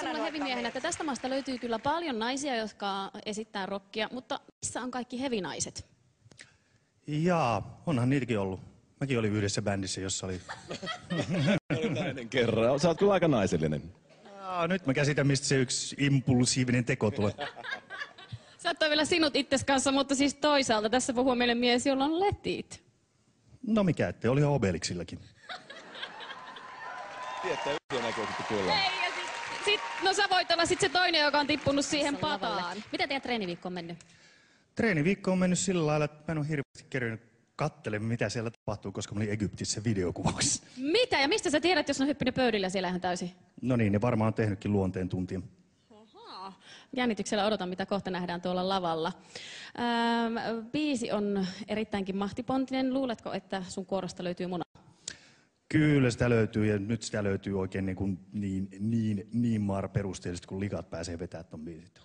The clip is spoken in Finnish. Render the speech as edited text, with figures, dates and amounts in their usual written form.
sinulle hevimiehenä, että tästä maasta löytyy kyllä paljon naisia, jotka esittää rockia, mutta missä on kaikki hevinaiset? Jaa, onhan niitäkin ollut. Mäkin olin yhdessä bändissä, jossa oli... Oli nainen kerran. Sä oot kyllä aika naisellinen. Nyt mä käsitän, mistä se yksi impulsiivinen teko tulee. Saattoi vielä sinut itses kanssa, mutta siis toisaalta tässä puhuu meille mies, jolla on letit. No mikä ettei, olihan Obelixilläkin. Tietää yhtiö näkyy kyllä. Ei, ja no sä voit olla sit se toinen, joka on tippunut siihen pataan. Miten teidän treeniviikko on mennyt? Treeniviikko on mennyt sillä lailla, että mä en ole hirveästi kerännyt katselemaan, mitä siellä tapahtuu, koska mä olin Egyptissä videokuvauksessa. Mitä? Ja mistä sä tiedät, jos on hyppinyt pöydillä siellä ihan täysin? No niin, ne varmaan on tehnytkin luonteen tuntia. Jännityksellä odotan, mitä kohta nähdään tuolla lavalla. Biisi on erittäinkin mahtipontinen. Luuletko, että sun kuorosta löytyy muna? Kyllä sitä löytyy, ja nyt sitä löytyy oikein niin maaperusteellisesti, kun likat pääsee vetämään ton biisit.